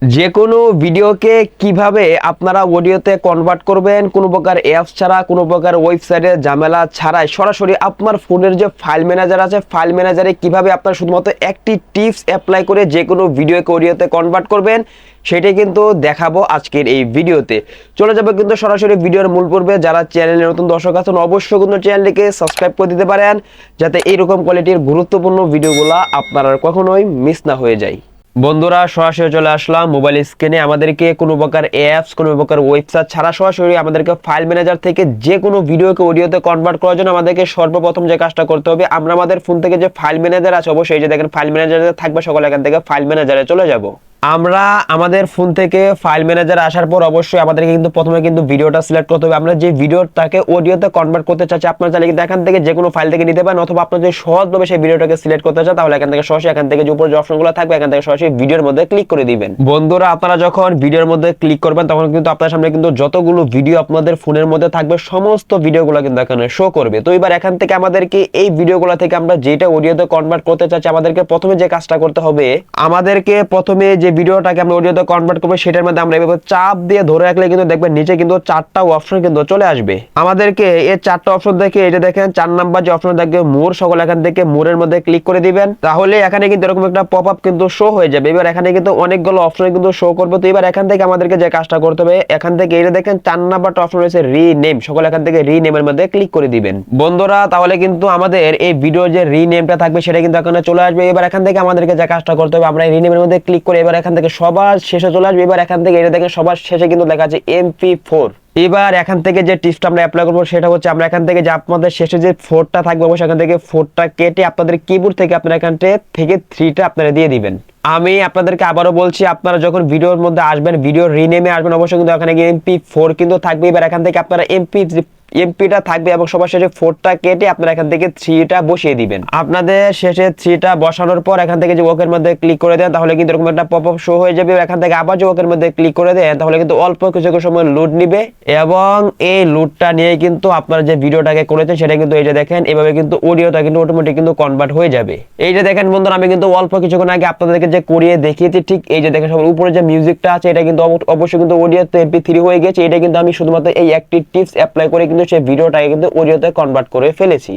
যে কোনো ভিডিওকে কিভাবে আপনারা অডিওতে কনভার্ট করবেন কোনো প্রকার অ্যাপস ছাড়া, কোনো প্রকার ওয়েবসাইটের ঝামেলা ছাড়াই সরাসরি আপনার ফোনের যে ফাইল ম্যানেজার আছে, ফাইল ম্যানেজারে কিভাবে আপনারা শুধুমাত্র একটি টিপস অ্যাপ্লাই করে যে কোনো ভিডিওকে অডিওতে কনভার্ট করবেন সেটাই কিন্তু দেখাবো আজকের এই ভিডিওতে। চলে যাবে কিন্তু সরাসরি ভিডিওর মূল পর্বে। যারা চ্যানেলে নতুন দর্শক আছেন অবশ্যই কিন্তু চ্যানেলটিকে সাবস্ক্রাইব করে দিতে পারেন, যাতে এইরকম কোয়ালিটির গুরুত্বপূর্ণ ভিডিওগুলো আপনারা কখনোই মিস না হয়ে যায়। বন্ধুরা, সরাসরি চলে আসলাম মোবাইল স্ক্রিনে। আমাদেরকে কোনো প্রকার অ্যাপস, কোনো প্রকার ওয়েবসাইট ছাড়া সরাসরি আমাদেরকে ফাইল ম্যানেজার থেকে যে কোনো ভিডিওকে অডিওতে কনভার্ট করার জন্য আমাদেরকে সর্বপ্রথম যে কাজটা করতে হবে, আমরা আমাদের ফোন থেকে যে ফাইল ম্যানেজার আছে, অবশ্যই যে দেখেন ফাইল ম্যানেজারে থাকবে, সকলে এখান থেকে ফাইল ম্যানেজারে চলে যাব। আমরা আমাদের ফোন থেকে ফাইল ম্যানেজার আসার পর অবশ্যই আমাদেরকে কিন্তু প্রথমে কিন্তু ভিডিওটা সিলেক্ট করতে হবে। আমরা যে ভিডিওটাকে অডিওতে কনভার্ট করতে চাচ্ছি, আপনারা চাইলে কিন্তু এখান থেকে যে কোনো ফাইল থেকে নিতে পারেন, অথবা আপনারা যদি সহজভাবে সেই ভিডিওটাকে সিলেক্ট করতে চান তাহলে এখান থেকে সরাসরি এখান থেকে যে উপরে যে অপশনগুলো থাকবে এখান থেকে সরাসরি ভিডিওর মধ্যে ক্লিক করে দিবেন। বন্ধুরা, আপনারা যখন ভিডিওর মধ্যে ক্লিক করবেন তখন কিন্তু আপনার সামনে কিন্তু যতগুলো ভিডিও আপনাদের ফোনের মধ্যে থাকবে সমস্ত ভিডিওগুলো কিন্তু এখানে শো করবে। তো এবার এখান থেকে আমাদেরকে এই ভিডিওগুলো থেকে আমরা যেটা অডিওতে কনভার্ট করতে চাচ্ছি, আমাদেরকে প্রথমে যে কাজটা করতে হবে, আমাদেরকে প্রথমে যে ভিডিওটাকে আমরা অডিওতে কনভার্ট করবো সেটার মধ্যে আমরা এভাবে চাপ দিয়ে ধরে রাখলে কিন্তু দেখবেন নিচে কিন্তু চারটা অপশন কিন্তু চলে আসবে। আমাদেরকে এই চারটা অপশন দেখে এই যে দেখেন 4 নাম্বার যে অপশন থাকবে মোর, সকল এখান থেকে মোরের মধ্যে ক্লিক করে দিবেন। তাহলে এখানে কিন্তু এরকম একটা পপ আপ কিন্তু শো হয়ে যাবে। এবার এখানে কিন্তু অনেকগুলো অপশন কিন্তু শো করবে। তো এবার এখান থেকে আমাদেরকে যে কাজটা করতে হবে, এখান থেকে এই যে দেখেন 4 নাম্বারটা অপশন রয়েছে রিনেম, সকল এখান থেকে রিনেমের মধ্যে ক্লিক করে দিবেন। বন্ধুরা, তাহলে কিন্তু আমাদের এই ভিডিওর যে রিনেমটা থাকবে সেটা কিন্তু এখানে চলে আসবে। এবার এখান থেকে আমাদেরকে যে কাজটা করতে হবে, আমরা এই রিনেমের মধ্যে ক্লিক করে এবার এখান থেকে সবার শেষে চলে আসবে। এবার এখান থেকে এটা দেখেন সবার শেষে কিন্তু লেখা আছে MP4। এবার এখান থেকে যে টিপসটা আমরা অ্যাপ্লাই করবো সেটা হচ্ছে, আমরা এখান থেকে যে আপনাদের শেষে যে 4টা থাকবে অবশ্যই এখান থেকে 4টা কেটে আপনাদের কিবোর্ড থেকে আপনারা এখান থেকে 3টা আপনারা দিয়ে দিবেন। আমি আপনাদেরকে আবারও বলছি, আপনারা যখন ভিডিওর মধ্যে আসবেন, ভিডিওর রিনেমে আসবেন, অবশ্যই কিন্তু এখানে MP4 কিন্তু থাকবে। এবার এখান থেকে আপনারা এমপিটা থাকবে এবং সবার শেষে 4টা কেটে আপনারা এখান থেকে 3টা বসিয়ে দিবেন। আপনাদের শেষে 3টা বসানোর পর এখান থেকে যে ওকের মধ্যে ক্লিক করে দেন তাহলে কিন্তু এরকম একটা পপআপ শো হয়ে যাবে। এখান থেকে আবার যে ওকের মধ্যে ক্লিক করে দেন তাহলে কিন্তু অল্প কিছু সময় লোড নিবে এবং এই লোডটা নিয়ে কিন্তু আপনারা যে ভিডিওটাকে করেছেন সেটা কিন্তু এই যে দেখেন এভাবে কিন্তু অডিওটা কিন্তু অটোমেটিক কিন্তু কনভার্ট হয়ে যাবে। এই যে দেখেন বন্ধুরা, আমি কিন্তু অল্প কিছুক্ষণ আগে আপনাদেরকে যে করিয়ে দেখিয়েছি, ঠিক এই যে দেখেন সবার উপরে যে মিউজিকটা আছে এটা কিন্তু অবশ্যই কিন্তু অডিওতে MP3 হয়ে গেছে। এটা কিন্তু আমি শুধুমাত্র এই একটি টিপস অ্যাপ্লাই করে কিন্তু সেই ভিডিওটাকে কিন্তু অডিওতে কনভার্ট করে ফেলেছি।